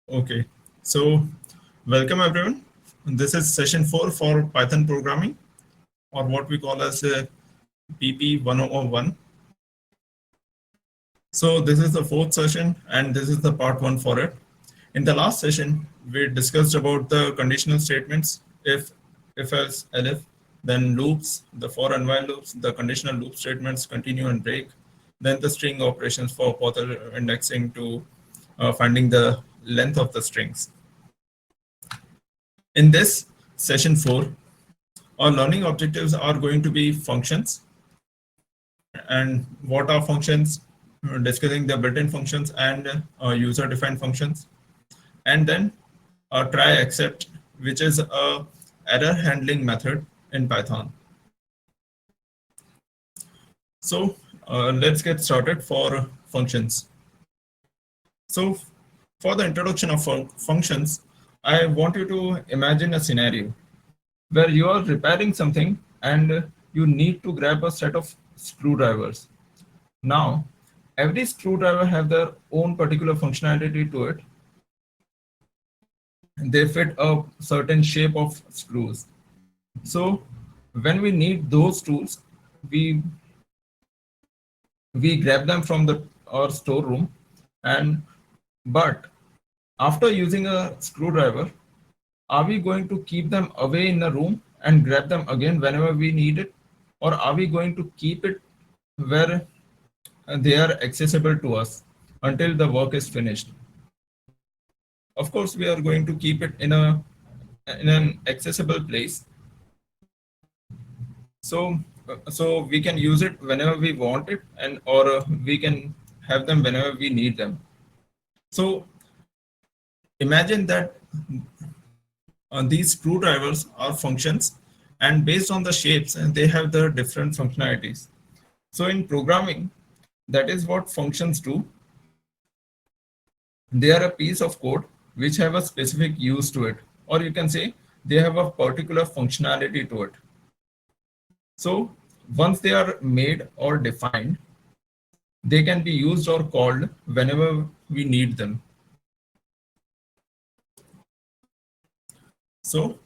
Okay, so welcome everyone. This is session 4 for Python programming, or what we call as PP101. So this is the fourth session and this is the part 1 for it. In the last session, we discussed about the conditional statements, if else, elif, then loops, the for and while loops, the conditional loop statements, continue and break, then the string operations for author indexing to finding the length of the strings. In this session 4, our learning objectives are going to be functions. And what are functions? Discussing the built-in functions and user-defined functions. And then try except, which is a error handling method in Python. So let's get started for functions. So for the introduction of functions, I want you to imagine a scenario where you are repairing something and you need to grab a set of screwdrivers. Now, every screwdriver have their own particular functionality to it. They fit a certain shape of screws. So when we need those tools, we grab them from our storeroom, and but after using a screwdriver, are we going to keep them away in a room and grab them again whenever we need it, or are we going to keep it where they are accessible to us until the work is finished? Of course, we are going to keep it in an accessible place, so we can use it whenever we want it, and or we can have them whenever we need them. So imagine that these screwdrivers are functions, and based on the shapes, and they have the different functionalities. So in programming, that is what functions do. They are a piece of code which have a specific use to it, or you can say they have a particular functionality to it. So once they are made or defined, they can be used or called whenever we need them. So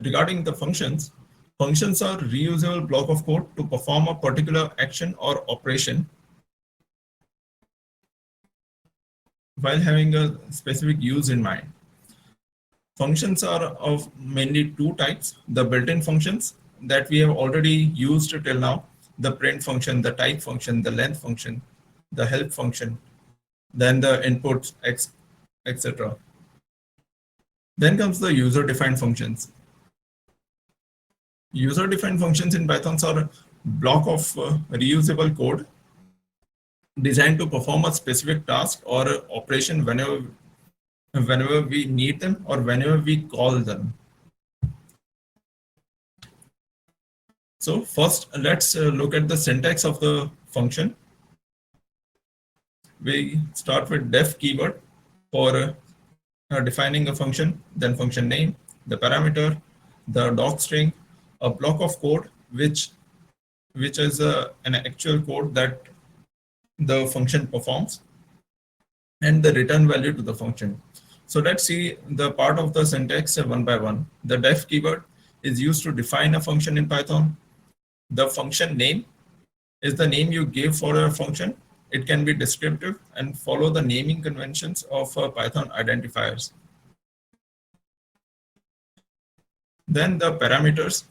regarding the functions, functions are reusable block of code to perform a particular action or operation while having a specific use in mind. Functions are of mainly two types: the built-in functions that we have already used till now, the print function, the type function, the length function, the help function, then the inputs, etc. Then comes the user-defined functions. User-defined functions in Python are a block of reusable code designed to perform a specific task or operation whenever we need them or whenever we call them. So first, let's look at the syntax of the function. We start with def keyword for defining a function, then function name, the parameter, the docstring, a block of code which is an actual code that the function performs, and the return value to the function. So let's see the part of the syntax one by one. The def keyword is used to define a function in Python. The function name is the name you give for a function. It can be descriptive and follow the naming conventions of Python identifiers. Then the parameters.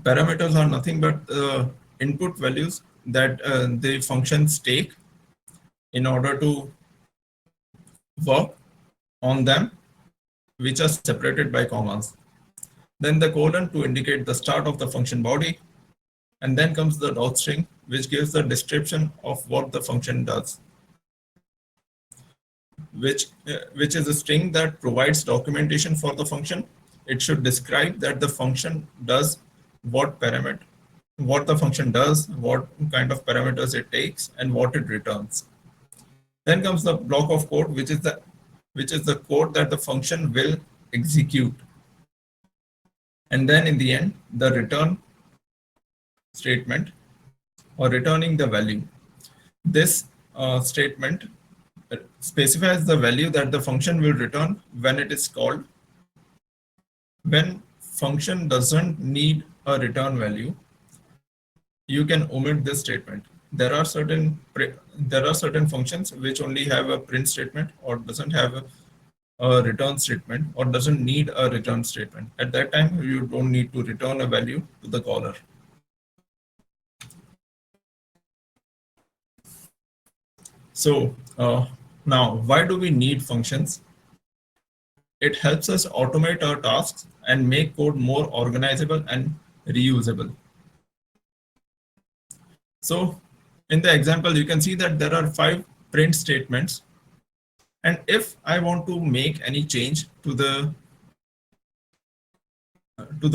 Parameters are nothing but input values that the functions take in order to work on them, which are separated by commas. Then the colon to indicate the start of the function body. And then comes the docstring, which gives the description of what the function does, which is a string that provides documentation for the function. It should describe that the function does what the function does, what kind of parameters it takes, and what it returns. Then comes the block of code, which is the code that the function will execute. And then in the end, the return statement, or returning the value. This statement specifies the value that the function will return when it is called. When function doesn't need a return value, you can omit this statement. There are certain functions which only have a print statement or doesn't have a return statement or doesn't need a return statement. At that time, you don't need to return a value to the caller. So now, why do we need functions? It helps us automate our tasks and make code more organizable and reusable. So in the example, you can see that there are 5 print statements. And if I want to make any change to the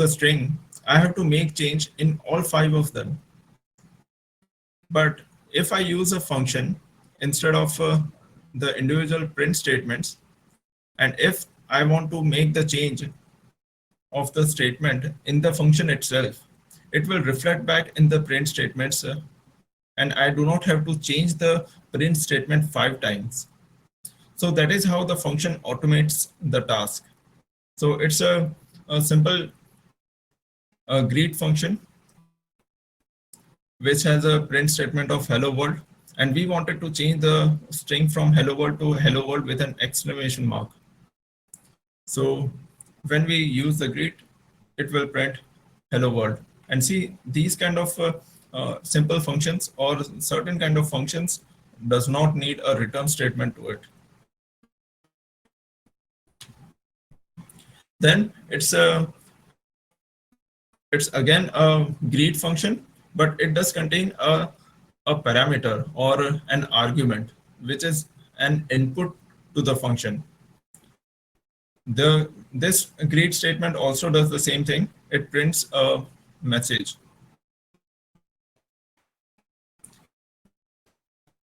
string, I have to make change in all 5 of them. But if I use a function instead of the individual print statements, and if I want to make the change of the statement in the function itself, it will reflect back in the print statements, and I do not have to change the print statement 5 times. So that is how the function automates the task. So it's a simple greet function which has a print statement of hello world, and we wanted to change the string from hello world to hello world with an exclamation mark. So when we use the greet, it will print hello world. And see, these kind of simple functions or certain kind of functions does not need a return statement to it. Then it's again a greet function, but it does contain a parameter or an argument, which is an input to the function. This greet statement also does the same thing. It prints a message.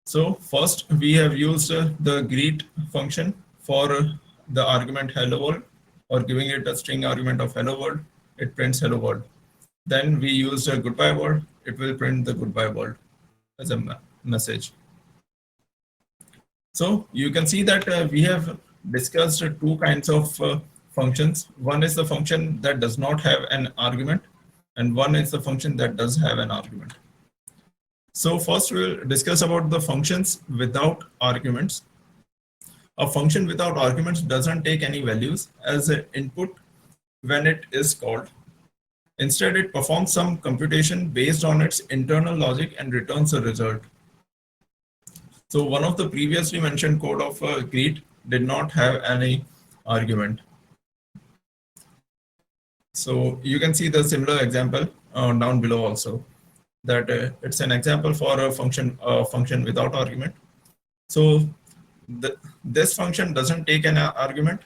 So first we have used the greet function for the argument hello world, or giving it a string argument of hello world. It prints hello world. Then we used a goodbye world. It will print the goodbye world as a message. So you can see that we have discussed 2 kinds of functions. One is the function that does not have an argument, and one is the function that does have an argument. So first we'll discuss about the functions without arguments. A function without arguments doesn't take any values as an input when it is called. Instead, it performs some computation based on its internal logic and returns a result. So one of the previously mentioned code of greet did not have any argument. So you can see the similar example down below also, that it's an example for a function without argument. So this function doesn't take an argument.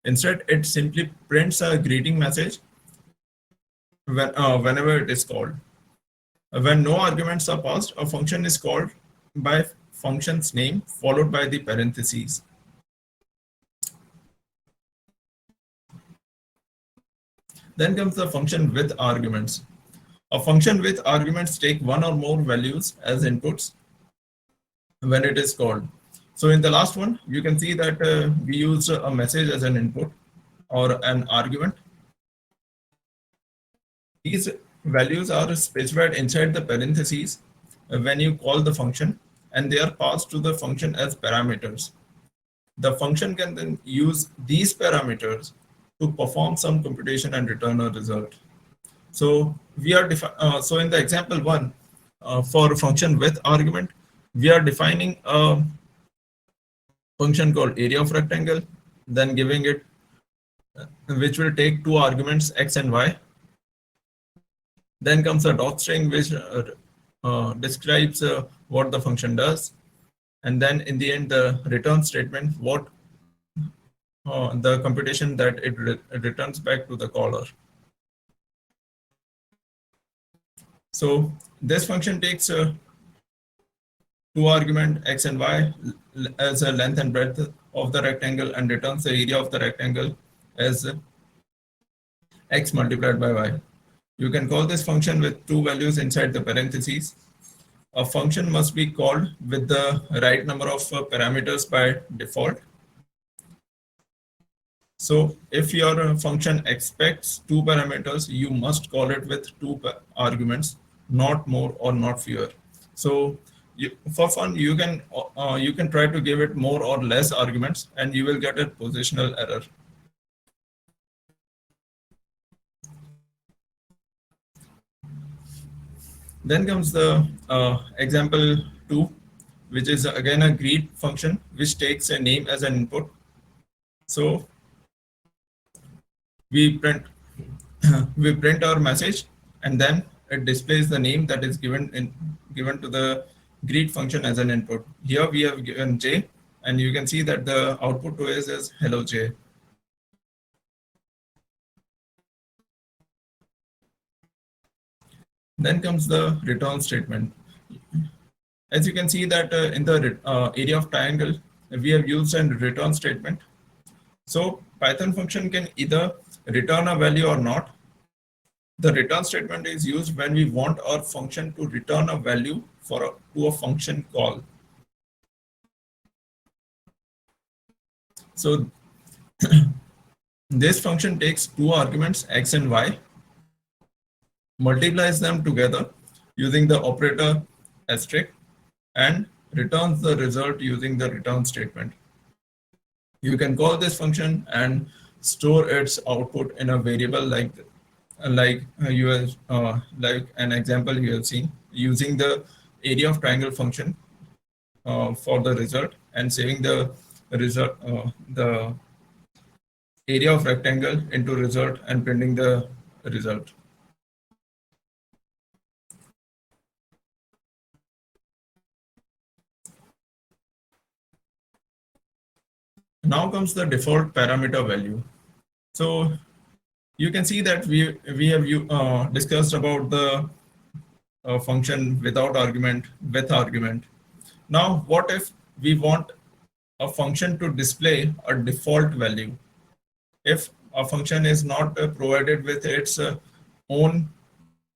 Instead, it simply prints a greeting message whenever it is called. When no arguments are passed, a function is called by function's name followed by the parentheses. Then comes the function with arguments. A function with arguments take 1 or more values as inputs when it is called. So in the last one, you can see that we used a message as an input or an argument. These values are specified inside the parentheses when you call the function, and they are passed to the function as parameters. The function can then use these parameters to perform some computation and return a result. So we are so in the example 1, for a function with argument, we are defining a function called area of rectangle, then giving it which will take 2 arguments x and y. Then comes a dot string which describes what the function does, and then in the end the return statement, what the computation that it returns back to the caller. So this function takes 2 argument x and y as a length and breadth of the rectangle, and returns the area of the rectangle as x multiplied by y. You can call this function with 2 values inside the parentheses, a function must be called with the right number of parameters by default. So if your function expects two parameters, you must call it with two arguments, not more or not fewer. So for fun, you can try to give it more or less arguments, and you will get a positional error. Then comes the example 2, which is again a greet function which takes a name as an input. So we print we print our message, and then it displays the name that is given to the greet function as an input. Here we have given J, and you can see that the output to is hello J. Then comes the return statement. As you can see that in the area of triangle, we have used a return statement. So Python function can either return a value or not. The return statement is used when we want our function to return a value to a function call. So this function takes two arguments, x and y, multiplies them together using the operator asterisk, and returns the result using the return statement. You can call this function and store its output in a variable like you have like an example you have seen, using the area of triangle function for the result, and saving the result the area of rectangle into result and printing the result. Now comes the default parameter value. So you can see that we have discussed about the function without argument, with argument. Now what if we want a function to display a default value? If a function is not provided with its own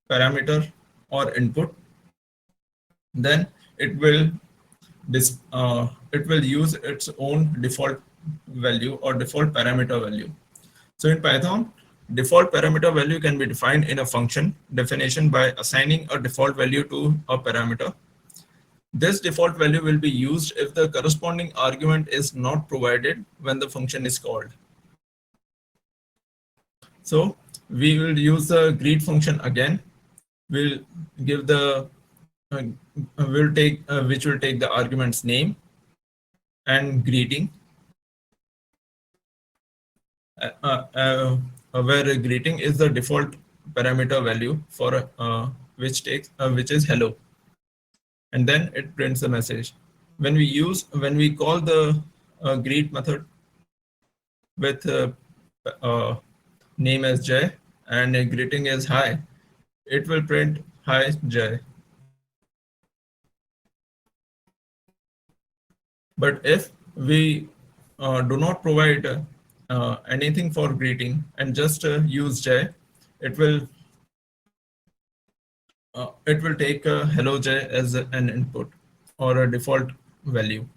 parameter or input, then it will it will use its own default value or default parameter value. So in Python, default parameter value can be defined in a function definition by assigning a default value to a parameter. This default value will be used if the corresponding argument is not provided when the function is called. So we will use the greet function again. We'll give the we'll take which will take the arguments name and greeting, where greeting is the default parameter value for which is hello, and then it prints the message. When we call the greet method with name as Jay and a greeting as hi, it will print hi Jay. But if we do not provide anything for greeting and just use Jay, it will take hello Jay as an input or a default value.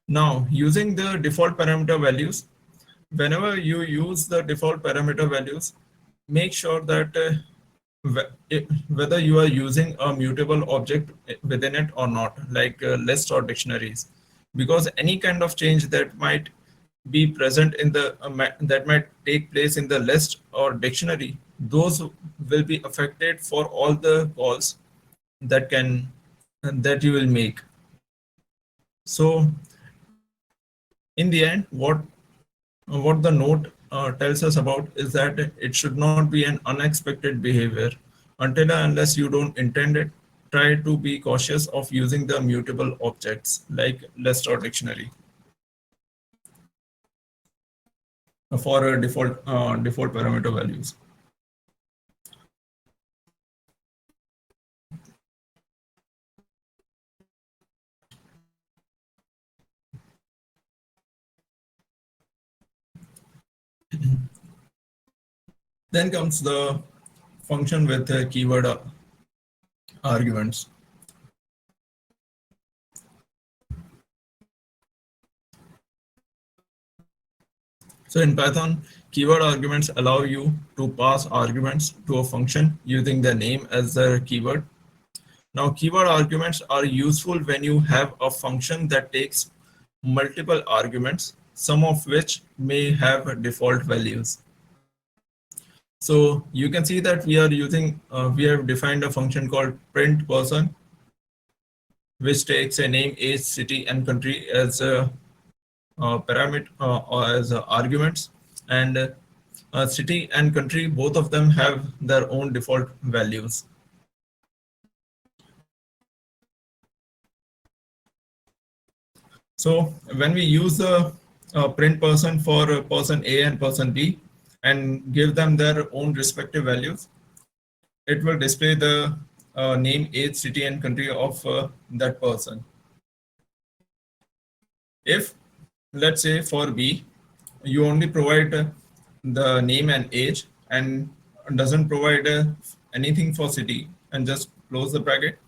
Now, using the default parameter values, whenever you use the default parameter values, make sure that whether you are using a mutable object within it or not, like lists or dictionaries, because any kind of change that might be present in the that might take place in the list or dictionary, those will be affected for all the calls that you will make. So in the end, what the note tells us about is that it should not be an unexpected behavior. Until and unless you don't intend it, try to be cautious of using the mutable objects like list or dictionary for default parameter values. Then comes the function with keyword arguments. So in Python, keyword arguments allow you to pass arguments to a function using the name as the keyword. Now, keyword arguments are useful when you have a function that takes multiple arguments, some of which may have default values. So you can see that we have defined a function called print person, which takes a name, age, city, and country as a parameter or as arguments. And city and country, both of them have their own default values. So when we use the print person for person A and person B and give them their own respective values, it will display the name, age, city, and country of that person. If, let's say, for B, you only provide the name and age and doesn't provide anything for city and just close the bracket,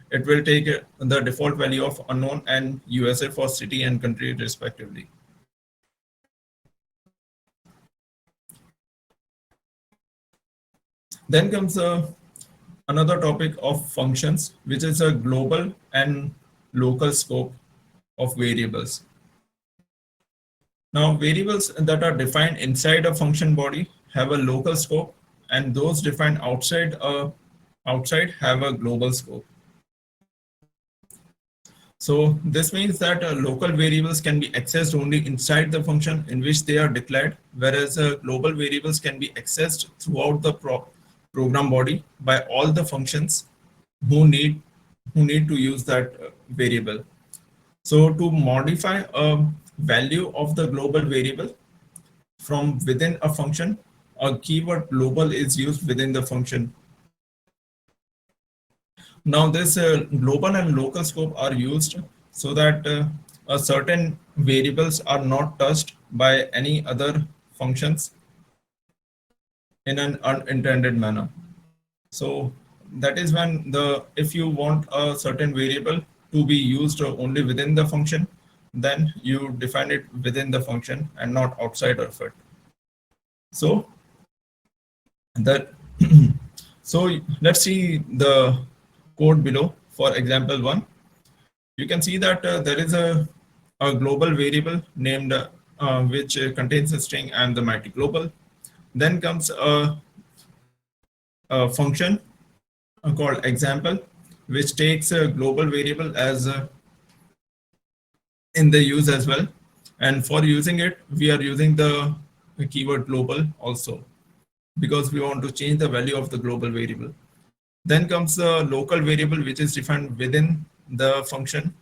it will take the default value of unknown and USA for city and country respectively. Then comes another topic of functions, which is a global and local scope of variables. Now, variables that are defined inside a function body have a local scope, and those defined outside have a global scope. So this means that local variables can be accessed only inside the function in which they are declared, whereas global variables can be accessed throughout the program body by all the functions who need to use that variable. So to modify a value of the global variable from within a function, a keyword global is used within the function. Now this global and local scope are used so that certain variables are not touched by any other functions in an unintended manner. So that is when if you want a certain variable to be used only within the function, then you define it within the function and not outside of it. So that so let's see the code below. For example 1, you can see that there is a global variable named which contains a string and the mighty global. Then comes a function called example, which takes a global variable as in the use as well. And for using it, we are using the keyword global also because we want to change the value of the global variable. Then comes the local variable, which is defined within the function.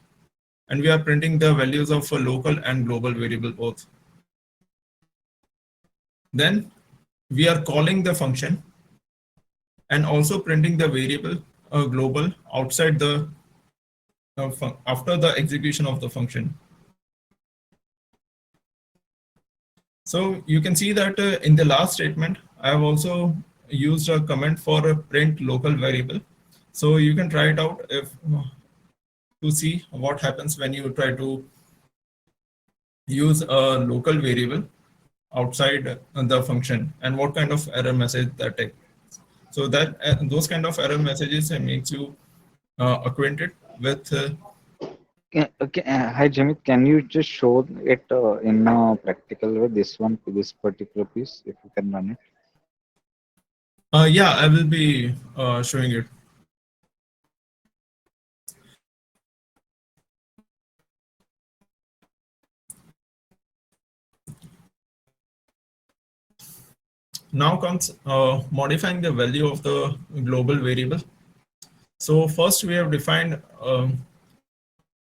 And we are printing the values of a local and global variable both. Then we are calling the function and also printing the variable global outside the after the execution of the function. So you can see that in the last statement, I have also used a comment for a print local variable. So you can try it out to see what happens when you try to use a local variable outside the function and what kind of error message that takes. So that those kind of error messages makes you acquainted with. Okay, hi Jamit, can you just show it in a practical way? This particular piece, if you can run it. Yeah, I will be showing it. Now comes modifying the value of the global variable. So first we have defined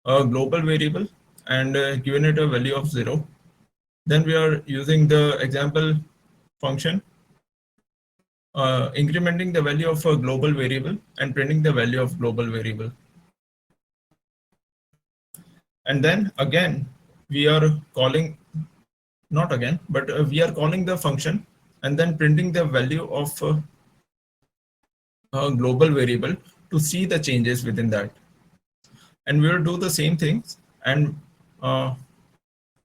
a global variable and given it a value of 0. Then we are using the example function, incrementing the value of a global variable and printing the value of global variable. And then again, we are calling, not again, but we are calling the function and then printing the value of a global variable to see the changes within that. And we will do the same things and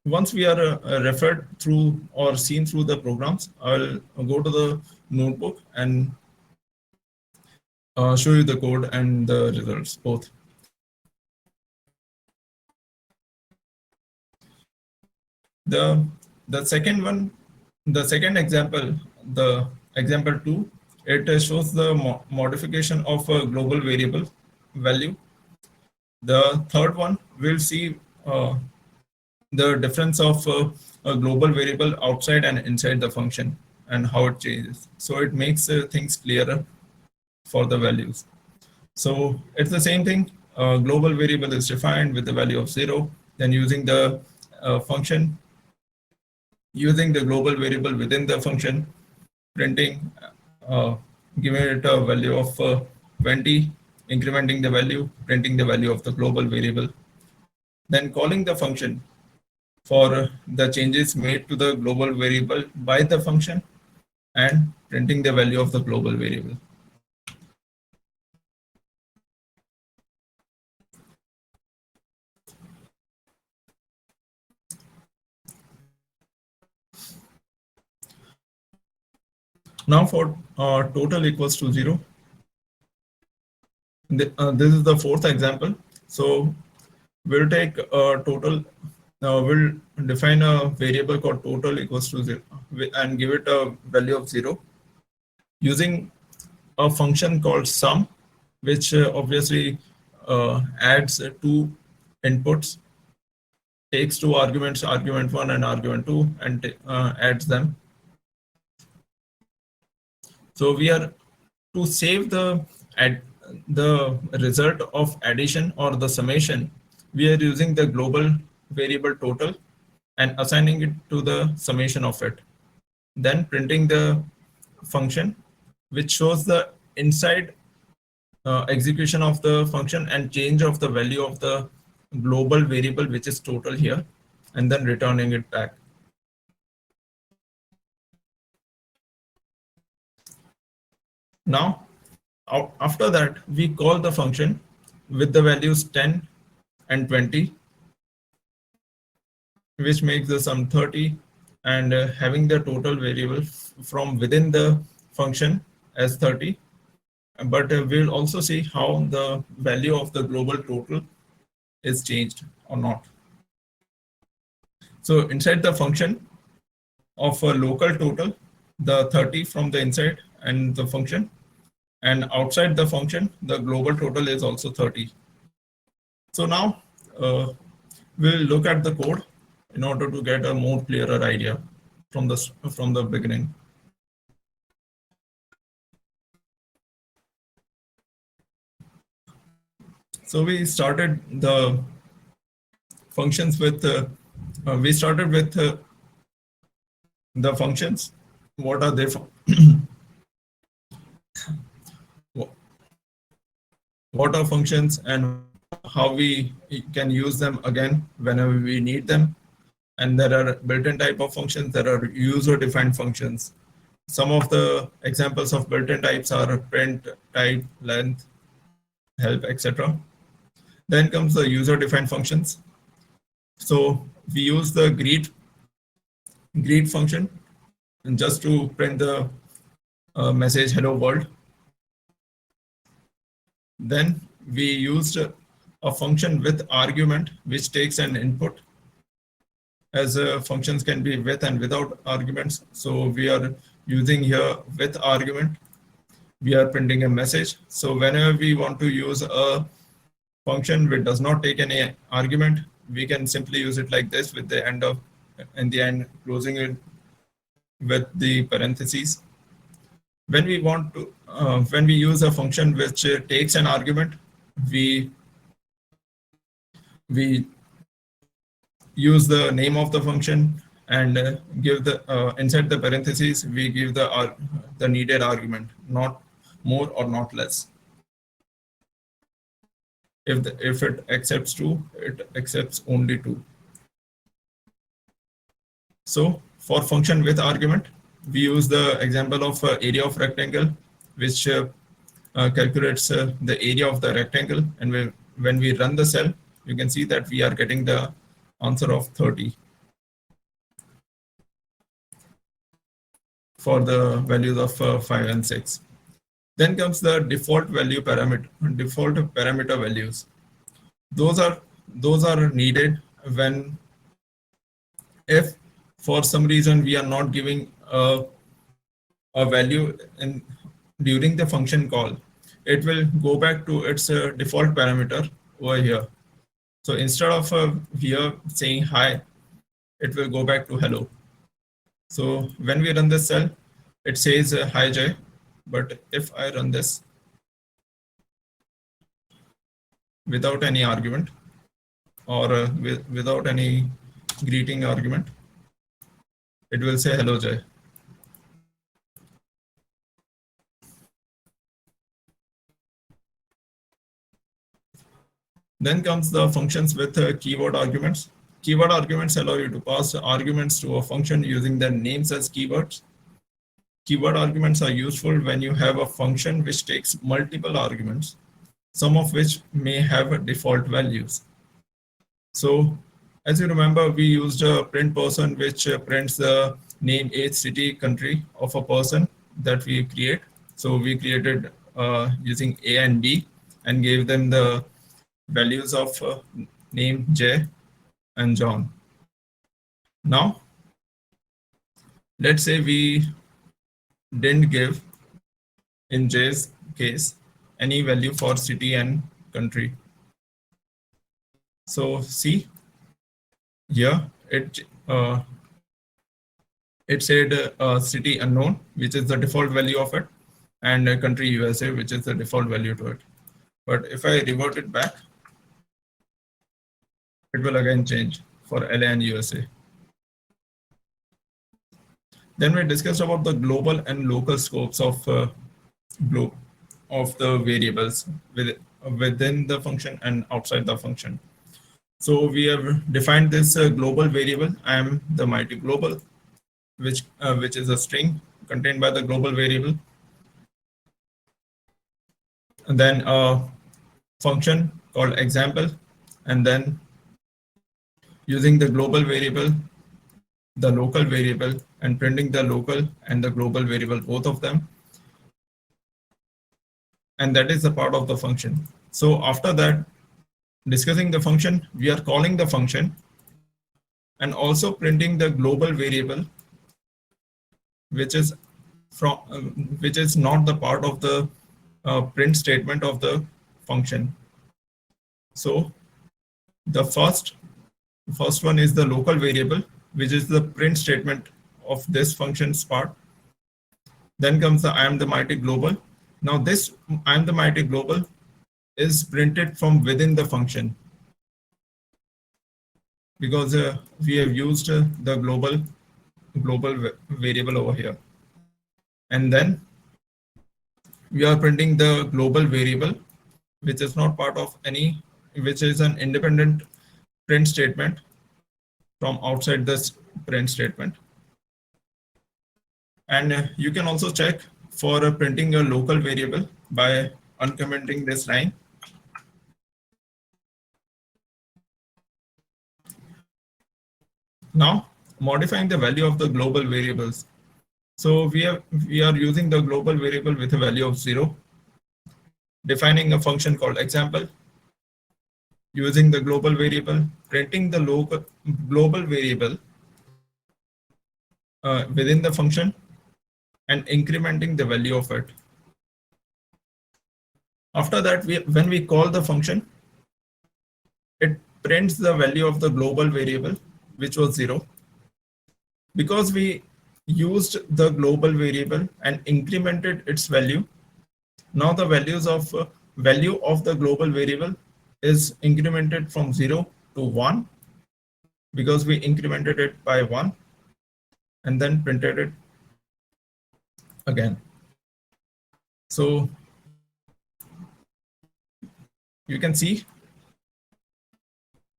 once we are referred through or seen through the programs, I'll go to the notebook and show you the code and the results both. The the second one, the second example, the example two, it shows the modification of a global variable value. The third one, we'll see the difference of a global variable outside and inside the function and how it changes. So it makes things clearer for the values. So it's the same thing. Global variable is defined with the value of 0. Then using the function, using the global variable within the function, printing, uh, giving it a value of 20, incrementing the value, printing the value of the global variable. Then calling the function for the changes made to the global variable by the function and printing the value of the global variable. Now for total equals to 0, this is the fourth example. So we'll take a total, we'll define a variable called total equals to 0 and give it a value of 0 using a function called sum, which obviously adds two inputs, takes two arguments, argument 1 and argument 2, and adds them. So we are to save the result of addition or the summation, we are using the global variable total and assigning it to the summation of it. Then printing the function, which shows the inside execution of the function and change of the value of the global variable, which is total here, and then returning it back. Now, after that, we call the function with the values 10 and 20, which makes the sum 30, and having the total variable from within the function as 30. But we'll also see how the value of the global total is changed or not. So inside the function of a local total, the 30 from the inside and the function, and outside the function, the global total is also 30. So now we'll look at the code in order to get a more clearer idea from the beginning. So we started the functions with we started with the functions. What are they for? What are functions and how we can use them again whenever we need them. And there are built-in type of functions, there are user-defined functions. Some of the examples of built-in types are print, type, length, help, etc. Then comes the user-defined functions. So we use the greet function just to print the message hello world. Then we used a function with argument which takes an input, as functions can be with and without arguments. So we are using here with argument. We are printing a message. So whenever we want to use a function which does not take any argument, we can simply use it like this with the end of, in the end, closing it with the parentheses. When we want to, when we use a function which takes an argument, we use the name of the function and give the inside the parentheses we give the needed argument, not more or not less. If it accepts 2, it accepts only 2. So for function with argument, we use the example of area of rectangle, which calculates the area of the rectangle, and when we run the cell, you can see that we are getting the answer of 30. for the values of 5 and 6. Then comes the default parameter values. Those are needed when, if for some reason we are not giving a value in during the function call, it will go back to its default parameter over here. So instead of here saying hi, it will go back to hello. So when we run this cell, it says hi Jay, but if I run this without any argument, or without any greeting argument, it will say hello Jay. Then comes the functions with keyword arguments. Keyword arguments allow you to pass arguments to a function using their names as keywords. Keyword arguments are useful when you have a function which takes multiple arguments, some of which may have default values. So as you remember, we used a print person, which prints the name, age, city, country of a person that we create. So we created using A and B and gave them the values of name J and John. Now, let's say we didn't give, in J's case, any value for city and country. So see here, it said city unknown, which is the default value of it, and country USA, which is the default value to it. But if I revert it back, it will again change for LA and USA. Then we discussed about the global and local scopes of the variables within the function and outside the function. So we have defined this global variable. I am the mighty global, which is a string contained by the global variable. And then a function called example, and then using the global variable, the local variable, and printing the local and the global variable, both of them. And that is the part of the function. So after that, discussing the function, we are calling the function and also printing the global variable, which is not the part of the print statement of the function. So the first one is the local variable, which is the print statement of this function's part. Then comes the I am the mighty global. Now this I am the mighty global is printed from within the function, because we have used the global variable over here. And then we are printing the global variable, which is not part of any, which is an independent print statement from outside this print statement. And you can also check for printing a local variable by uncommenting this line. Now, modifying the value of the global variables. So we are using the global variable with a value of 0, defining a function called example, using the global variable, printing the local global variable within the function, and incrementing the value of it. After that, when we call the function, it prints the value of the global variable, which was 0. Because we used the global variable and incremented its value, now the value of the global variable is incremented from 0 to 1, because we incremented it by 1 and then printed it again. So you can see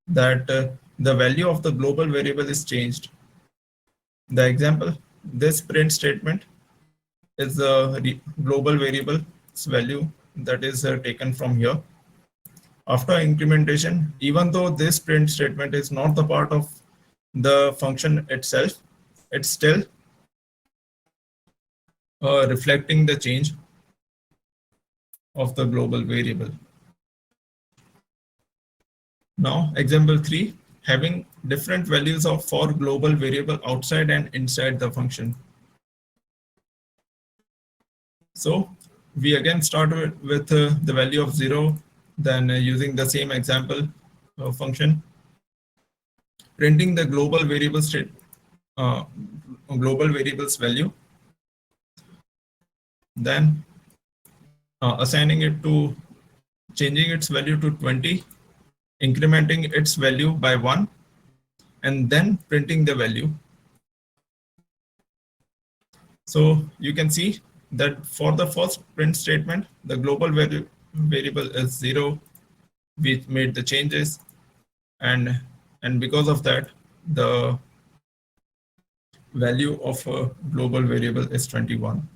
that the value of the global variable is changed. The example, this print statement is the global variable's value that is taken from here. After incrementation, even though this print statement is not the part of the function itself, it still reflecting the change of the global variable. Now, example 3, having different values of for global variable outside and inside the function. So we again start with the value of 0, then using the same example function, printing the global variable state, uh, global variables value, then assigning it to changing its value to 20, incrementing its value by 1, and then printing the value. So you can see that for the first print statement, the global variable is 0. We made the changes, and because of that, the value of a global variable is 21.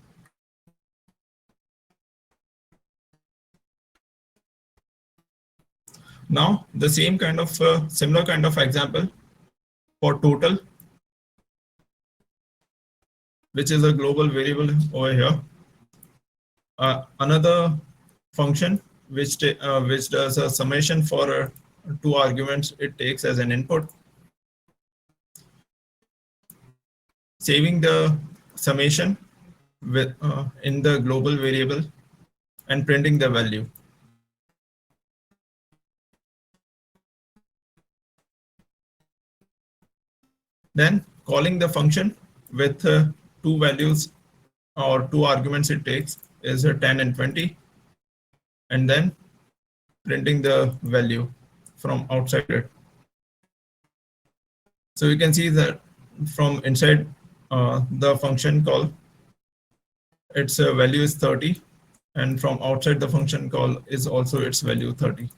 Now the same kind of similar kind of example for total, which is a global variable over here. Another function which does a summation for two arguments it takes as an input, saving the summation with in the global variable and printing the value. Then calling the function with two values or two arguments it takes is 10 and 20, and then printing the value from outside it. So you can see that from inside the function call, its value is 30, and from outside the function call is also its value 30.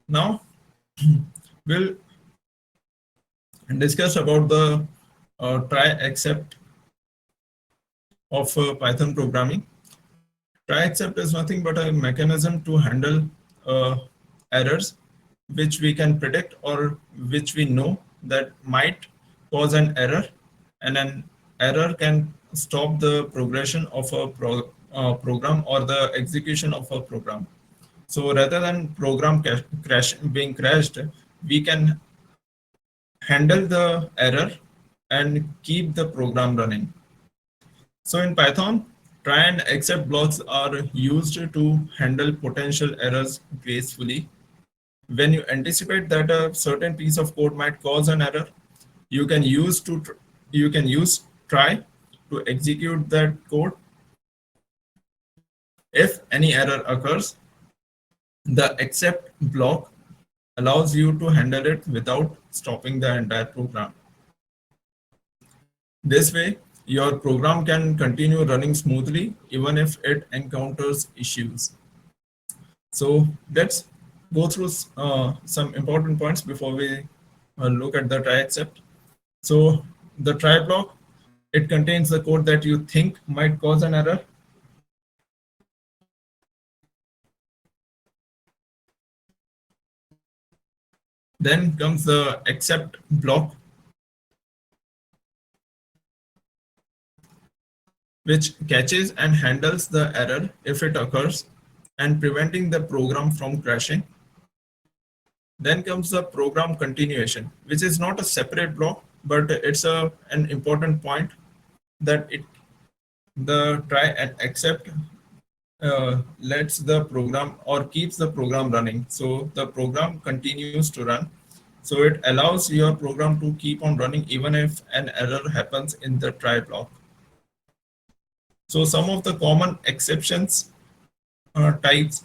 Now we'll discuss about the try except of Python programming. Try except is nothing but a mechanism to handle errors which we can predict or which we know that might cause an error, and an error can stop the progression of a program or the execution of a program. So rather than program being crashed, we can handle the error and keep the program running. So in Python, try and except blocks are used to handle potential errors gracefully. When you anticipate that a certain piece of code might cause an error, you can use try to execute that code. If any error occurs, the except block allows you to handle it without stopping the entire program. This way, your program can continue running smoothly even if it encounters issues. So let's go through some important points before we look at the try except. So the try block, it contains the code that you think might cause an error. Then comes the except block, which catches and handles the error if it occurs and preventing the program from crashing. Then comes the program continuation, which is not a separate block, but it's an important point that the try and except lets the program or keeps the program running. So the program continues to run. So it allows your program to keep on running even if an error happens in the try block. So some of the common exceptions types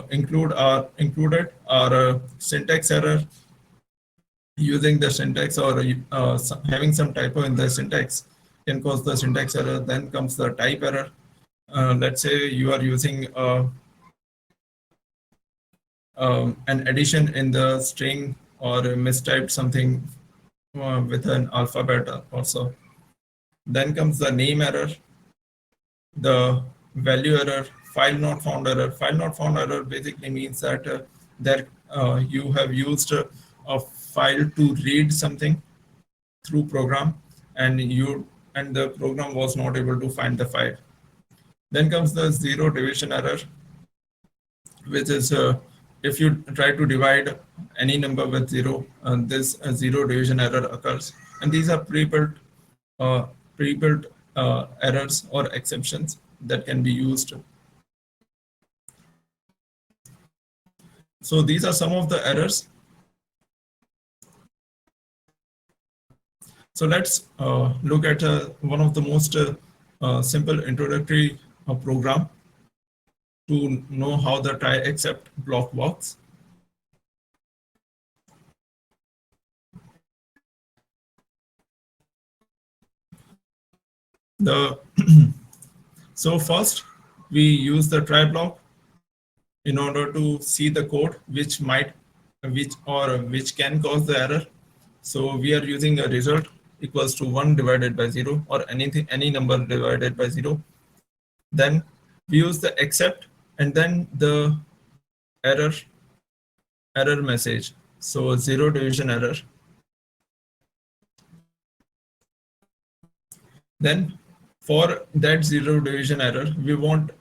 included are syntax error, using the syntax or having some typo in the syntax can cause the syntax error. Then comes the type error. Let's say you are using an addition in the string or mistyped something with an alphabet also. Then comes the name error. The value error, file not found error. File not found error basically means that you have used a file to read something through program, and the program was not able to find the file. Then comes the zero division error, which is if you try to divide any number with zero, this zero division error occurs. And these are uh, pre-built errors or exceptions that can be used. So these are some of the errors. So let's look at one of the most simple introductory program to know how the try except block works. The So first we use the try block in order to see the code which can cause the error. So we are using a result equals to 1 divided by 0, or any number divided by 0. Then we use the except and then the error message. So zero division error. Then for that zero division error, we want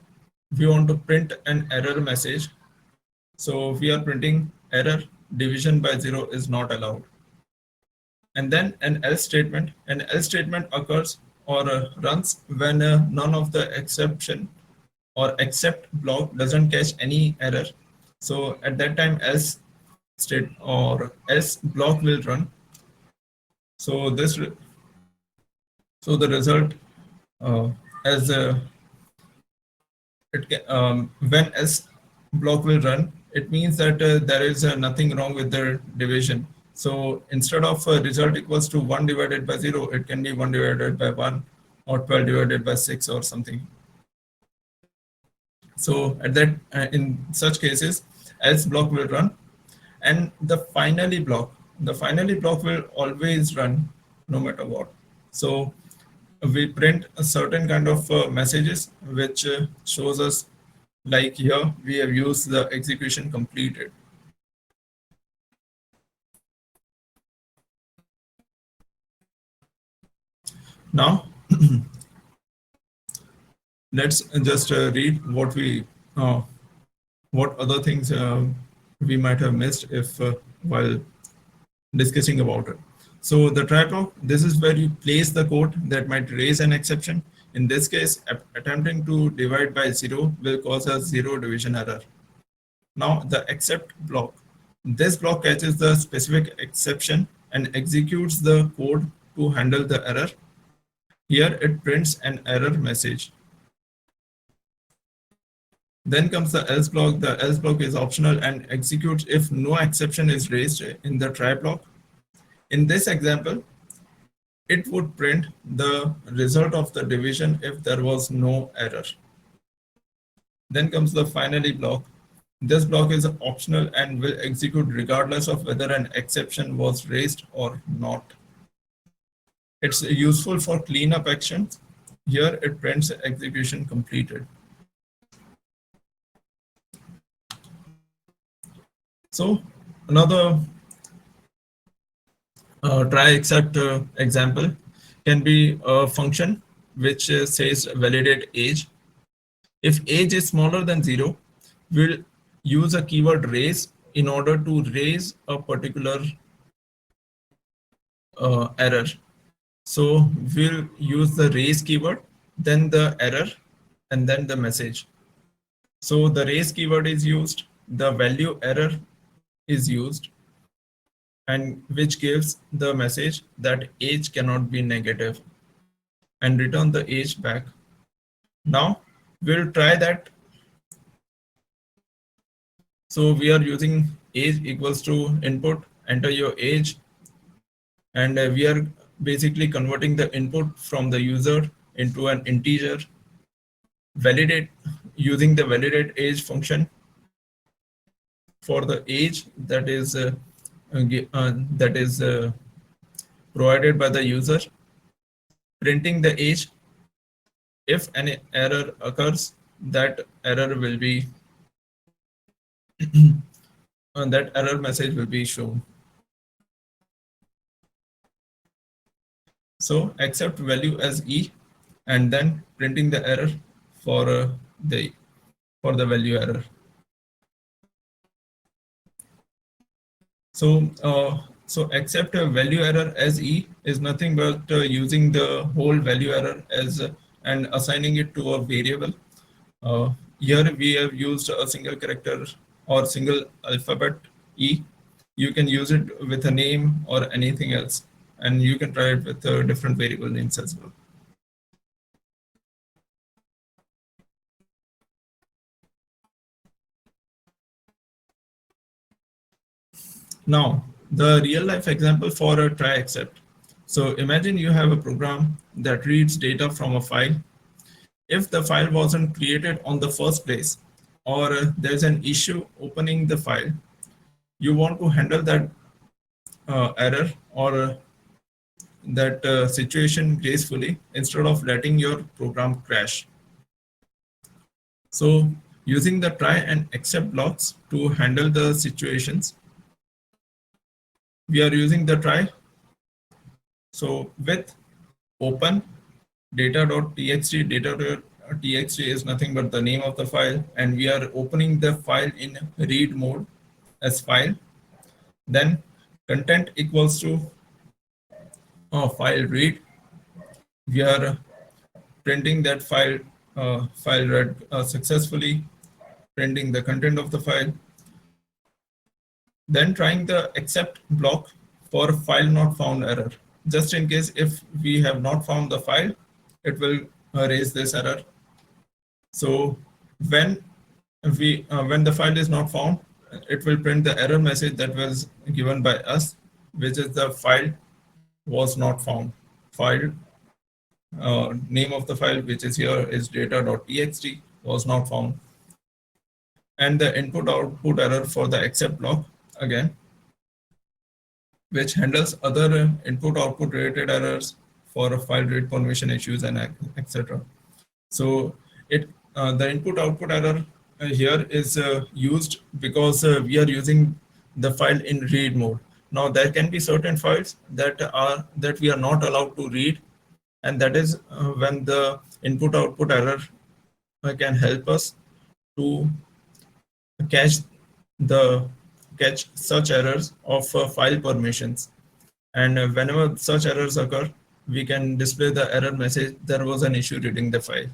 to print an error message. So we are printing error, division by 0 is not allowed. And then an else statement. An else statement occurs or runs when none of the exception or except block doesn't catch any error. So at that time else block will run. So the result uh, as when else block will run, it means that there is nothing wrong with the division. So instead of result equals to 1 divided by 0, it can be 1 divided by 1 or 12 divided by 6 or something. So at that in such cases, else block will run, and the finally block will always run no matter what. So we print a certain kind of messages which shows us, like here we have used the execution completed. Now let's just read what other things we might have missed if while discussing about it. So the try block, this is where you place the code that might raise an exception. In this case, attempting to divide by 0 will cause a zero division error. Now the except block. This block catches the specific exception and executes the code to handle the error. Here it prints an error message. Then comes the else block. The else block is optional and executes if no exception is raised in the try block. In this example, it would print the result of the division if there was no error. Then comes the finally block. This block is optional and will execute regardless of whether an exception was raised or not. It's useful for cleanup actions. Here it prints execution completed. So another try except example can be a function which says validate age. If age is smaller than 0, we'll use a keyword raise in order to raise a particular error. So we'll use the raise keyword, then the error, and then the message. So the raise keyword is used, the value error is used, and which gives the message that age cannot be negative, and return the age back. Now we'll try that. So we are using age equals to input, enter your age, and we are basically converting the input from the user into an integer. Validate using the validate age function for the age that is provided by the user, printing the age. If any error occurs, that error will be that error message will be shown. So accept value as e, and then printing the error for the value error. So accept a value error as e is nothing but using the whole value error as and assigning it to a variable. Here we have used a single character or single alphabet e. You can use it with a name or anything else, and you can try it with different variable names as well. Now, the real life example for a try except. So imagine you have a program that reads data from a file. If the file wasn't created on the first place, or there's an issue opening the file, you want to handle that error or that situation gracefully instead of letting your program crash. So using the try and except blocks to handle the situations, we are using the try. So with open data.txt, data.txt is nothing but the name of the file, and we are opening the file in read mode as file. Then content equals to file read. We are printing that file read successfully, printing the content of the file. Then trying the except block for file not found error. Just in case if we have not found the file, it will raise this error. So when when the file is not found, it will print the error message that was given by us, which is the file was not found. File name of the file, which is here, is data.txt, was not found. And the input output error for the except block again, which handles other input output related errors for file read permission issues and etc. So it the input output error here is used because we are using the file in read mode. Now there can be certain files that we are not allowed to read, and that is when the input output error can help us to catch the catch such errors of file permissions. And whenever such errors occur, we can display the error message there was an issue reading the file.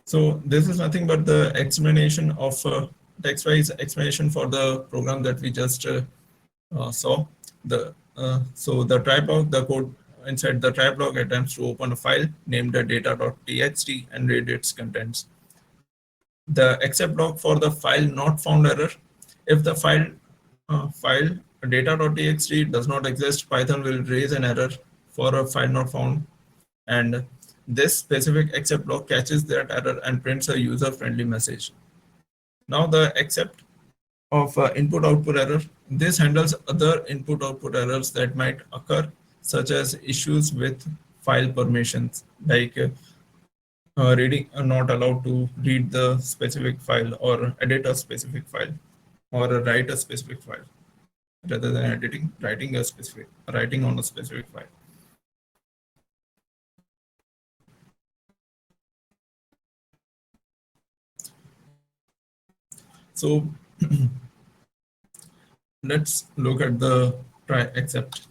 So this is nothing but the explanation of text-wise explanation for the program that we just saw. So the try block, the code inside the try block attempts to open a file named data.txt and read its contents. The except block for the file not found error. If the file data.txt does not exist, Python will raise an error for a file not found, and this specific except block catches that error and prints a user-friendly message. Now the except of input output error. This handles other input output errors that might occur, such as issues with file permissions, like reading not allowed to read the specific file or edit a specific file or write a specific file rather than writing on a specific file. So let's look at the try except.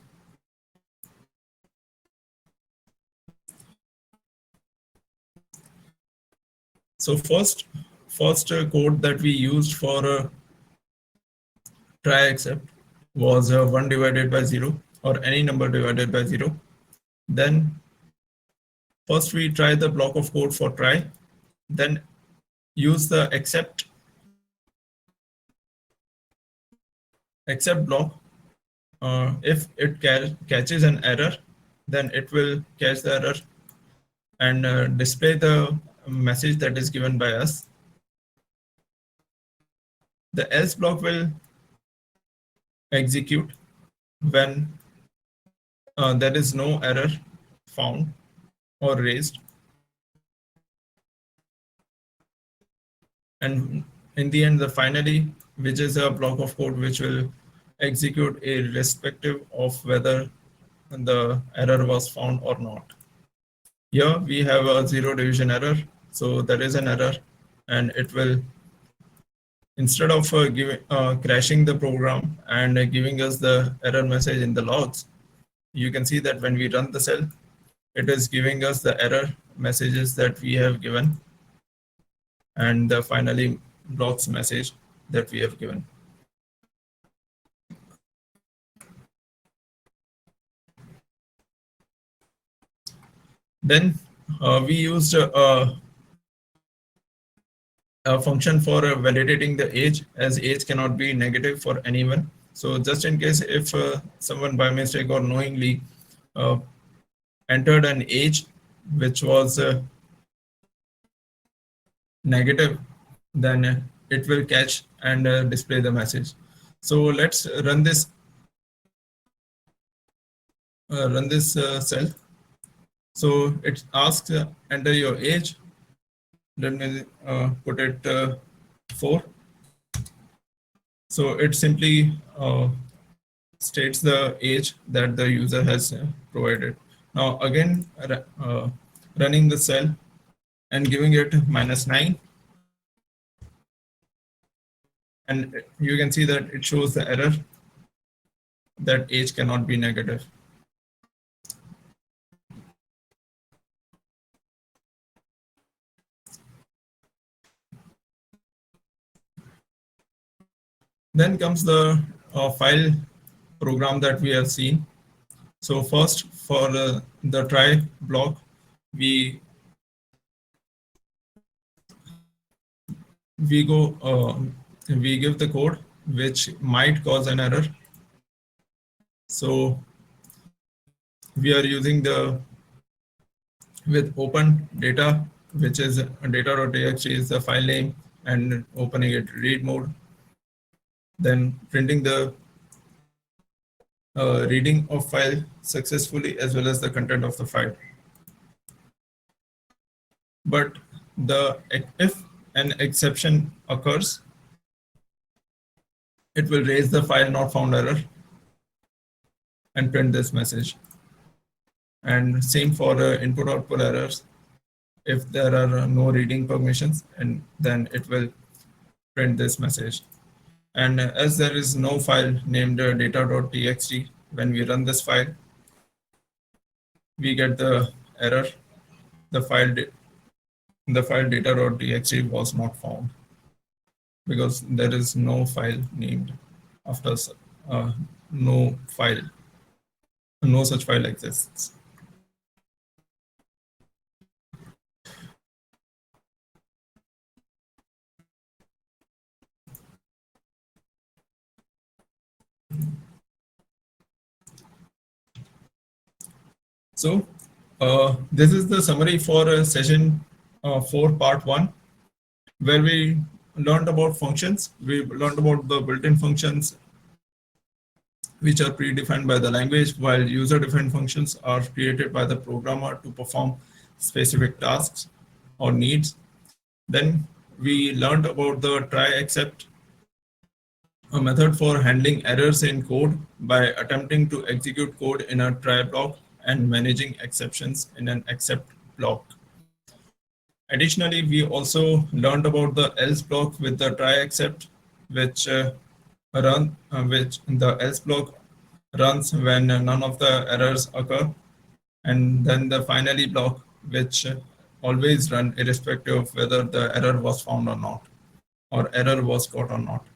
So first code that we used for try except was 1 divided by 0 or any number divided by 0. Then first we try the block of code for try, then use the except block. If it catches an error, then it will catch the error and display the message that is given by us. The else block will execute when there is no error found or raised, and in the end, the finally, which is a block of code which will execute irrespective of whether the error was found or not. Here we have a zero division error, so there is an error, and it will, instead of crashing the program and giving us the error message in the logs, you can see that when we run the cell, it is giving us the error messages that we have given and the finally blocks message that we have given. Then we used a function for validating the age, as age cannot be negative for anyone. So just in case if someone by mistake or knowingly uh, entered an age which was negative, then it will catch and display the message. So let's run this cell. So it asks enter your age. Let me put it 4. So it simply states the age that the user has provided. Now again, running the cell and giving it -9, and you can see that it shows the error that age cannot be negative. Then comes the file program that we have seen. So first, for the try block, we we go we give the code which might cause an error. So we are using the with open data, which is data.txt is the file name, and opening it read mode, then printing the reading of file successfully as well as the content of the file. But if an exception occurs, it will raise the file not found error and print this message. And same for input output errors. If there are no reading permissions, and then it will print this message. And as there is no file named data.txt, when we run this file, we get the error. The file data.txt was not found because there is no file named after uh, no file, no such file exists. So this is the summary for session 4, part 1, where we learned about functions. We learned about the built-in functions which are predefined by the language, while user-defined functions are created by the programmer to perform specific tasks or needs. Then we learned about the try except, a method for handling errors in code by attempting to execute code in a try block and managing exceptions in an except block. Additionally, we also learned about the else block with the try except, which which the else block runs when none of the errors occur, and then the finally block, which always run irrespective of whether the error was found or not, or error was caught or not.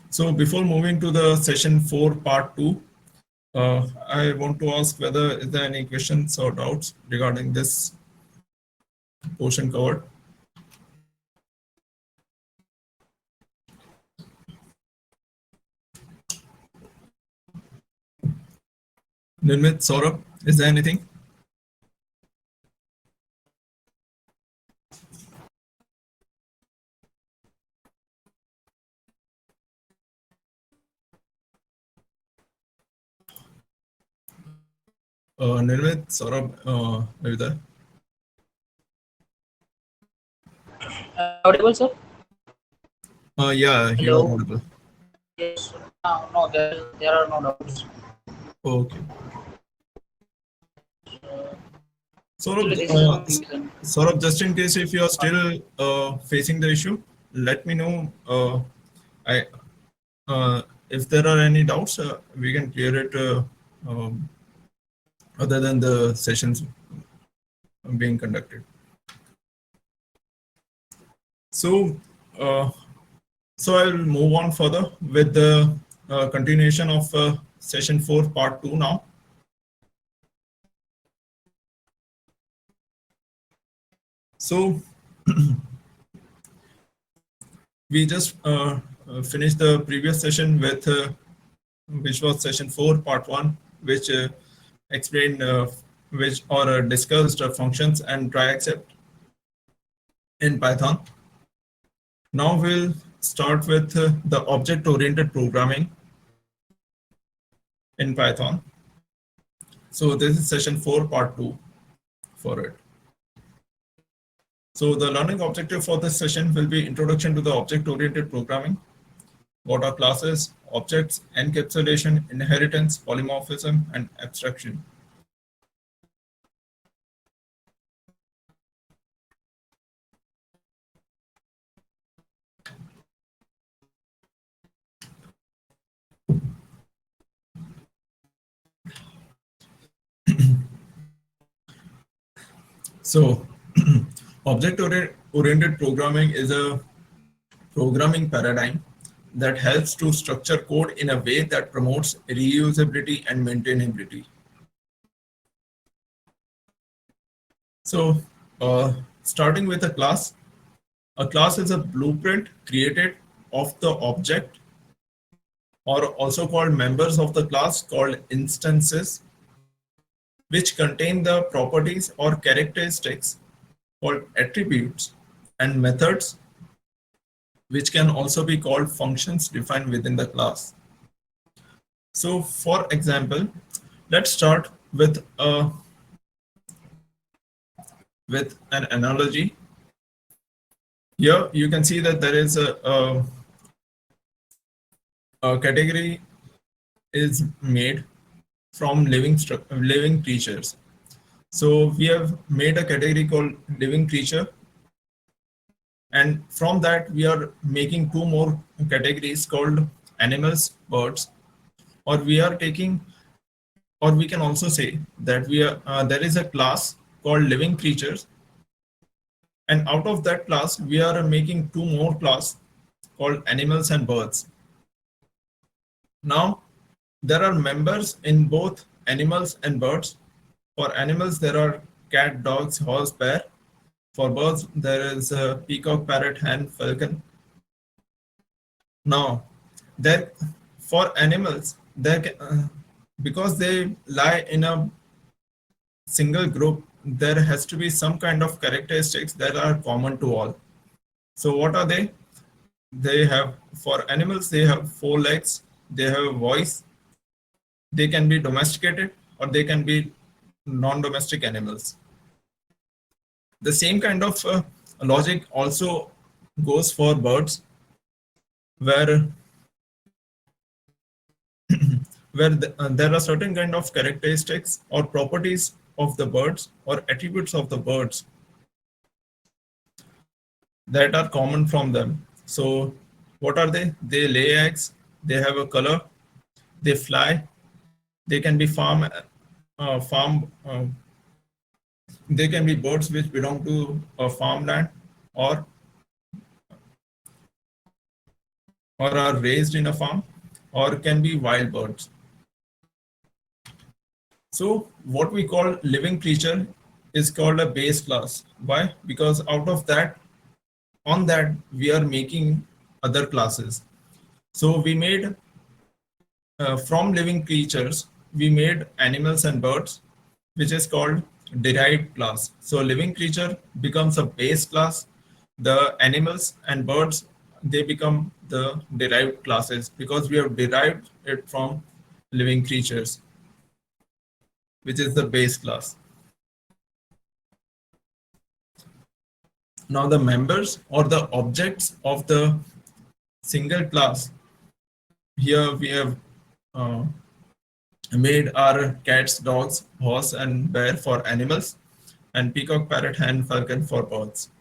So before moving to the session 4, part 2, I want to ask whether is there any questions or doubts regarding this portion covered. Nirmit, Saurabh, is there anything? Nirmit, Saurabh, are you there? Am I audible, sir? Yeah, you are Hello. audible. Yes. No, there are no doubts. Okay. Actually, Saurabh, this is my reason. Saurabh, just in case if you are still facing the issue, let me know. I if there are any doubts, we can clear it um, other than the sessions being conducted. So, uh, so I'll move on further with the continuation of session 4, part 2 now. So, we just finished the previous session with which was session 4 part 1, which explained which or discussed functions and try except in Python. Now we'll start with the object oriented programming in Python. So this is session 4 part 2 for it. So the learning objective for this session will be introduction to the object oriented programming. What are classes, objects, encapsulation, inheritance, polymorphism, and abstraction. So, object-oriented programming is a programming paradigm that helps to structure code in a way that promotes reusability and maintainability. So, starting with a class is a blueprint created of the object, or also called members of the class, called instances, which contain the properties or characteristics called attributes, and methods, which can also be called functions defined within the class. So for example, let's start with an analogy. Here you can see that there is a category is made from living creatures. So we have made a category called living creature, and from that we are making two more categories called animals, birds, or we are taking, or we can also say that we are there is a class called living creatures, and out of that class we are making two more class called animals and birds. Now there are members in both animals and birds. For animals there are cat, dogs, horse, bear. For birds there is a peacock, parrot, hen, falcon. Now there, for animals there because they lie in a single group, there has to be some kind of characteristics that are common to all. So what are they? They have, for animals, they have four legs, they have a voice, they can be domesticated or they can be non-domestic animals. The same kind of logic also goes for birds, where there are certain kind of characteristics or properties of the birds or attributes of the birds that are common from them. So what are they? They lay eggs, they have a color, they fly, they can be farm they can be birds which belong to a farmland, or or are raised in a farm, or can be wild birds. So what we call living creature is called a base class. Why? Because out of that, on that we are making other classes. So we made from living creatures, we made animals and birds, which is called derived class. So living creature becomes a base class. The animals and birds, they become the derived classes because we have derived it from living creatures. which is the base class. Now the members or the objects of the single class, here we have uh, made our cats, dogs, horse and bear for animals, and peacock, parrot, hen, falcon for birds.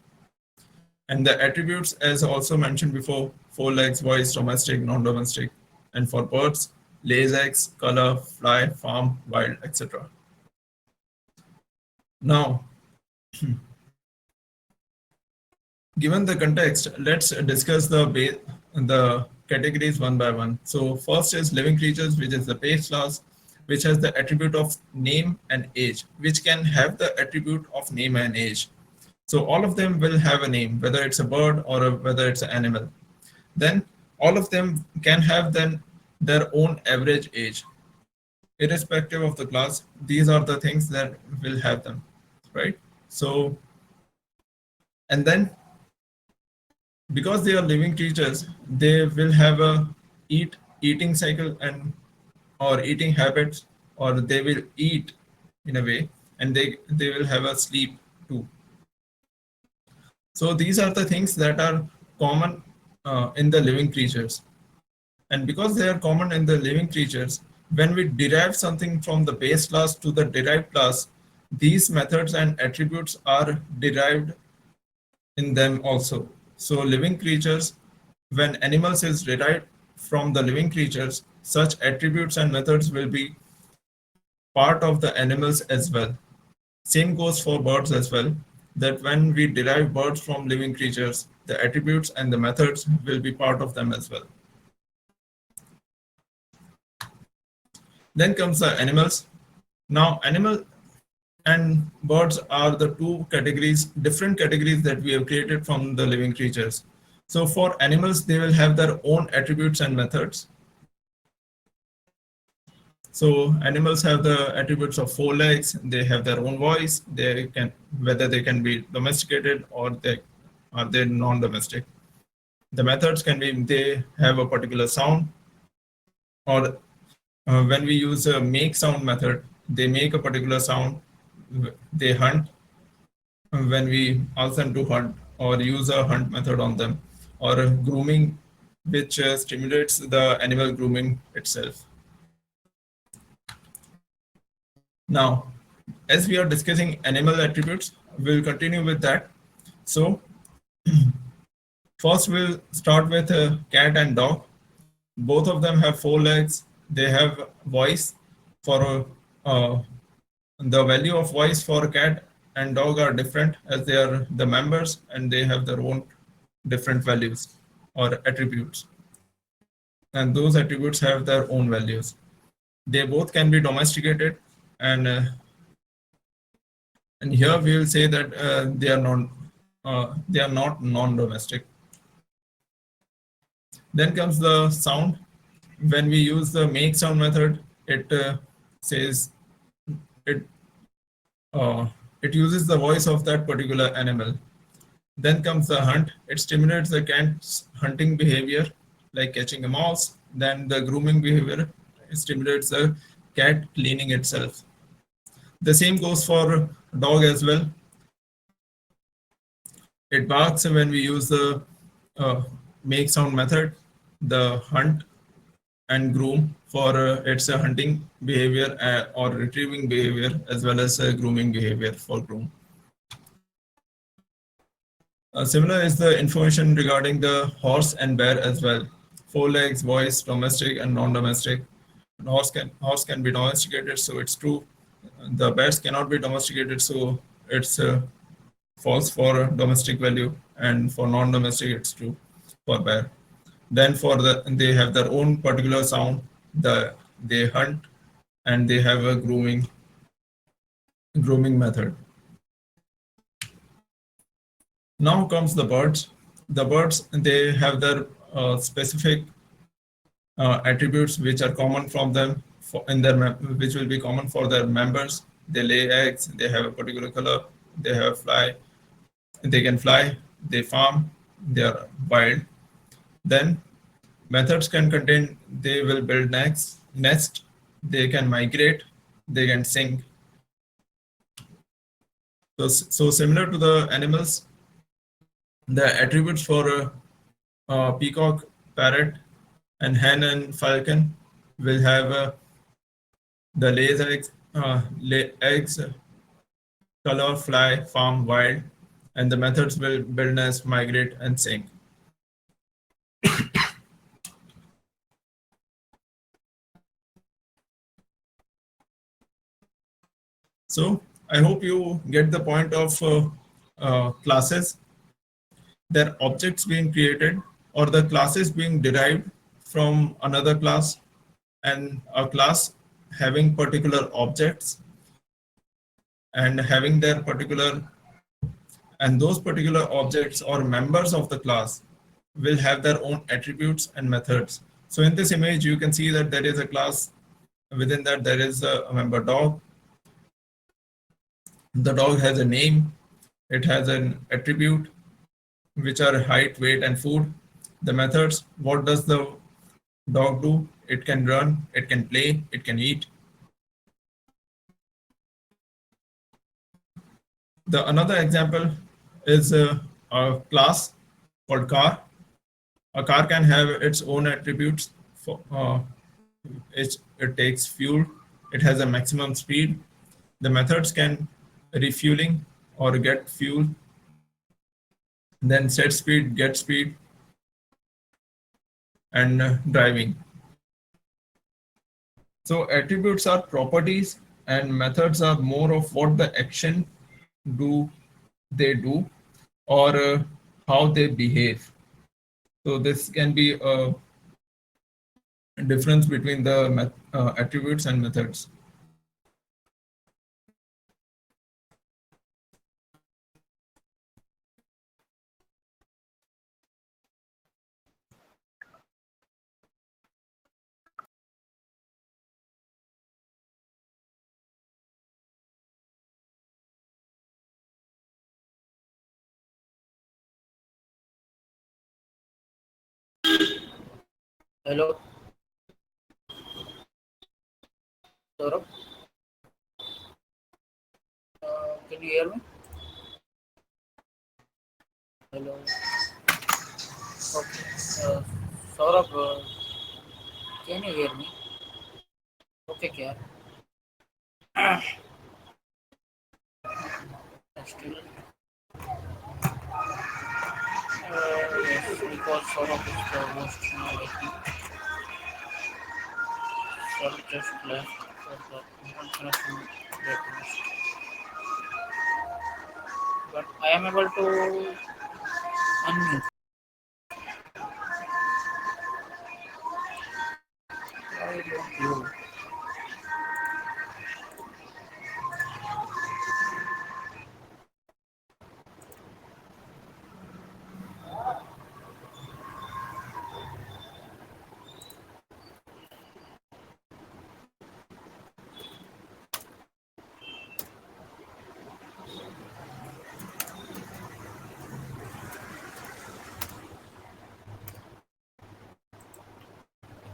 And the attributes, as also mentioned before, four legs, voice, domestic, non-domestic, and for birds, lays eggs, color, fly, farm, wild, etc. Now, given the context, let's discuss the categories one by one. So first is living creatures, which is the base class, which has the attribute of name and age, which can have the attribute of name and age. So all of them will have a name, whether it's a bird or whether it's an animal. Then all of them can have then their own average age. Irrespective of the class, these are the things that will have them, right? So, and then because they are living creatures, they will have a eating cycle and or eating habits, or they will eat in a way, and they will have a sleep too. So these are the things that are common in the living creatures. And because they are common in the living creatures, when we derive something from the base class to the derived class, these methods and attributes are derived in them also. So living creatures, when animals is derived from the living creatures, such attributes and methods will be part of the animals as well. Same goes for birds as well, that when we derive birds from living creatures, the attributes and the methods will be part of them as well. Then comes the animals. Now, animal and birds are the two categories, different categories that we have created from the living creatures. So for animals, they will have their own attributes and methods. So animals have the attributes of four legs, they have their own voice, they can, whether they can be domesticated or they non-domestic. The methods can be, they have a particular sound, or when we use a make sound method, they make a particular sound, they hunt when we ask them to hunt, or use a hunt method on them, or grooming, which stimulates the animal grooming itself. Now, as we are discussing animal attributes, we'll continue with that. So, first we'll start with cat and dog. Both of them have four legs. They have voice. For the value of voice for cat and dog are different, as they are the members and they have their own different values or attributes. And those attributes have their own values. They both can be domesticated, and here we will say that they are not non-domestic. Then comes the sound. When we use the make sound method, it says it it uses the voice of that particular animal. Then comes the hunt. It stimulates the cat's hunting behavior, like catching a mouse. Then the grooming behavior stimulates the cat cleaning itself. The same goes for dog as well. It barks when we use the make sound method, the hunt and groom for its hunting behavior or retrieving behavior, as well as grooming behavior for groom. Similar is the information regarding the horse and bear as well. Four legs, voice, domestic and non-domestic. Horse can be domesticated, so it's true. The bears cannot be domesticated, so it's false for domestic value, and for non-domestic it's true for bear. Then they have their own particular sound. They hunt and they have a grooming method. Now comes the birds. The birds, they have their specific attributes which are common from them which will be common for their members. They lay eggs, they have a particular color, they can fly, they farm, they are wild. Then methods can contain, they will build nest, they can migrate, they can sing, So similar to the animals, the attributes for peacock, parrot, and hen and falcon will have the lay eggs, color, fly, farm, wild, and the methods will build, nest, migrate, and sing. So I hope you get the point of classes. They're objects being created or the classes being derived from another class, and a class having particular objects and having their particular, and those particular objects or members of the class will have their own attributes and methods. So in this image you can see that there is a class. Within that there is a member dog. The dog has a name, it has an attribute which are height, weight, and food. The methods, what does the dog do? It can run, it can play, it can eat. The another example is a class called car. A car can have its own attributes. It takes fuel, it has a maximum speed. The methods can refueling or get fuel, then set speed, get speed, and driving. So attributes are properties and methods are more of what the action do they do or how they behave. So this can be a difference between the attributes and methods. Hello, Saurabh. Can you hear me? Hello. Okay. Saurabh, can you hear me? Okay, क्या still yes, because Saurabh is the host now. I think Saurabh just left for the internet connection get lost. But I am able to unmute. Why don't you?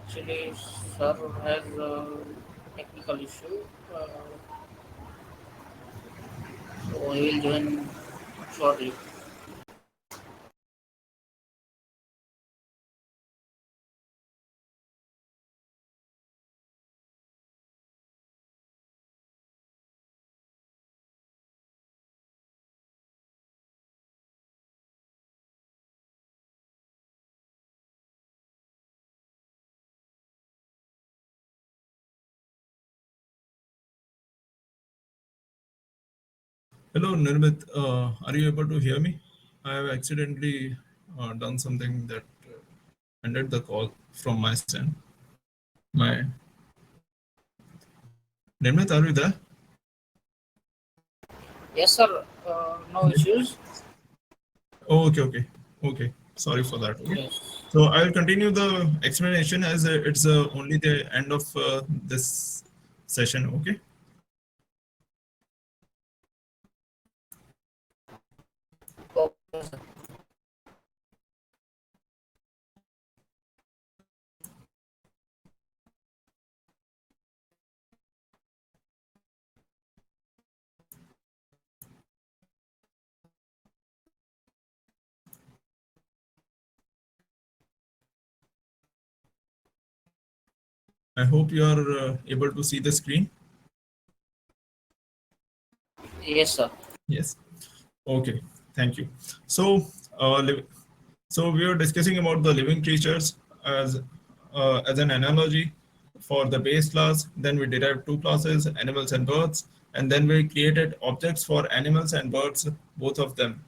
Actually, sir has a technical issue, so he will join shortly. Hello, Nirmit. Are you able to hear me? I have accidentally done something that ended the call from my end. My Nirmit, are you there? Yes, sir. No issues. Oh, okay. Sorry for that. Okay. Yes. So I will continue the explanation as it's only the end of this session. Okay. Okay, sir. I hope you are able to see the screen. Yes, sir. Yes. Okay. Thank you. So, uh, liv- so we were discussing about the living creatures as an analogy for the base class. Then we derived two classes, animals and birds, and then we created objects for animals and birds, both of them,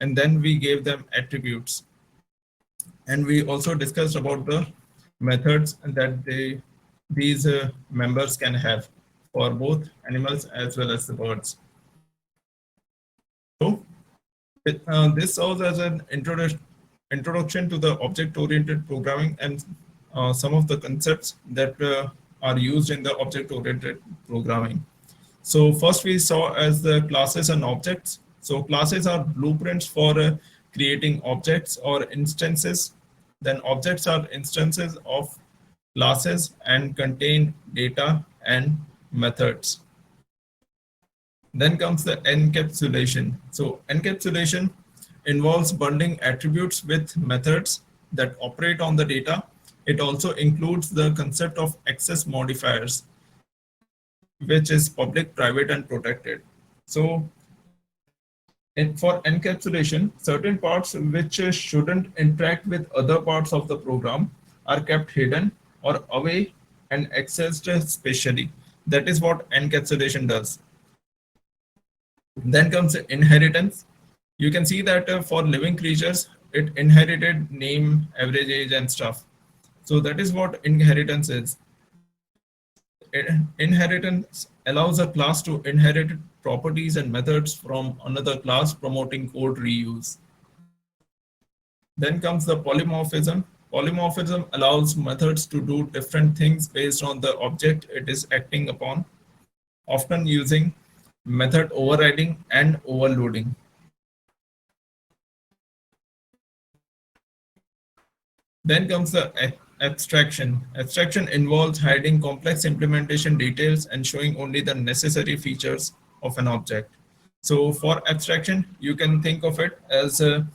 and then we gave them attributes. And we also discussed about the methods that these members can have for both animals as well as the birds. So this serves as an introduction to the object-oriented programming and some of the concepts that are used in the object-oriented programming. So first we saw as the classes and objects. So classes are blueprints for creating objects or instances. Then objects are instances of classes and contain data and methods. Then comes the encapsulation. So encapsulation involves bundling attributes with methods that operate on the data. It also includes the concept of access modifiers, which is public, private, and protected. So for encapsulation, certain parts which shouldn't interact with other parts of the program are kept hidden or away and accessed specially. That is what encapsulation does. Then comes the inheritance. You can see that for living creatures, it inherited name, average age, and stuff. So that is what inheritance is. Inheritance allows a class to inherit properties and methods from another class, promoting code reuse. Then comes the polymorphism. Polymorphism allows methods to do different things based on the object it is acting upon, often using method overriding and overloading. Then comes the abstraction. Abstraction involves hiding complex implementation details and showing only the necessary features of an object. So for abstraction, you can think of it as a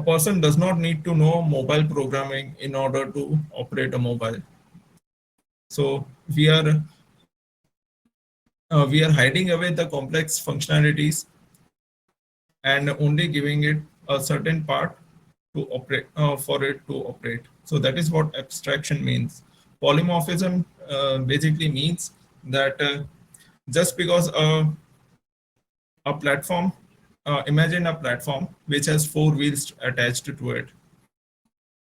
person does not need to know mobile programming in order to operate a mobile. So we are hiding away the complex functionalities and only giving it a certain part to operate for it to operate. So that is what abstraction means. Polymorphism basically means that just because a platform, imagine a platform which has four wheels attached to it.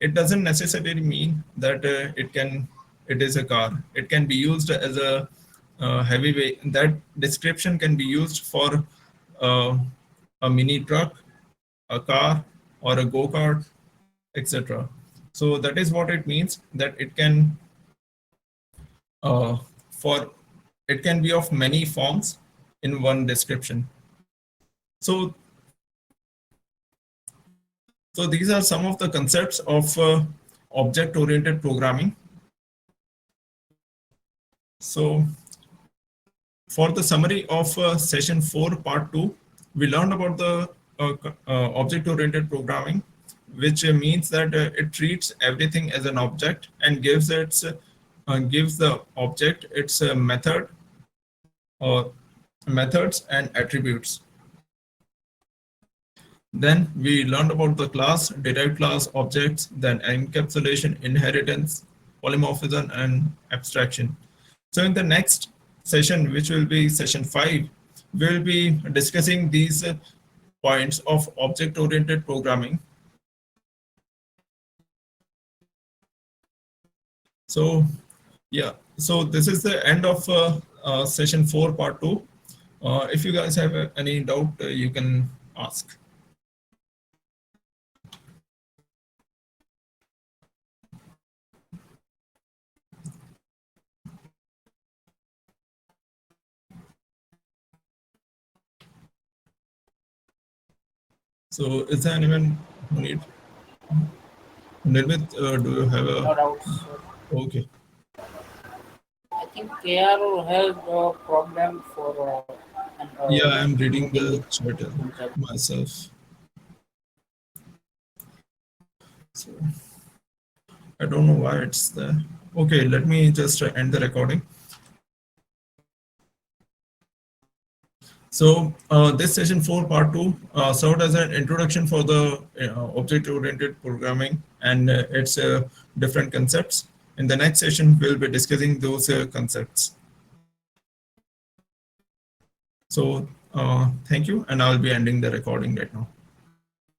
It doesn't necessarily mean that it is a car. It can be used as a heavyweight. That description can be used for uh, a mini truck, a car, or a go-kart, etc. So that is what it means, that it can for it can be of many forms in one description. So these are some of the concepts of object-oriented programming. So for the summary of session 4 part 2, we learned about the object-oriented programming, which means that it treats everything as an object and gives the object its or methods and attributes. Then we learned about the class, derived class, objects, then encapsulation, inheritance, polymorphism, and abstraction. So in the next session, which will be session 5, we'll be discussing these points of object-oriented programming. So yeah, so this is the end of session 4 part 2. If you guys have any doubt, you can ask. So is there anyone who need? Nirmit, do you have a? No doubts, sir. Okay. I think KR had a problem for Yeah, I'm reading meeting the with chat himself. myself. So I don't know why it's there. Okay, let me just end the recording. So this session 4 part 2 served as an introduction for the object oriented programming and its different concepts. In the next session we'll be discussing those concepts. So thank you, and I'll be ending the recording right now.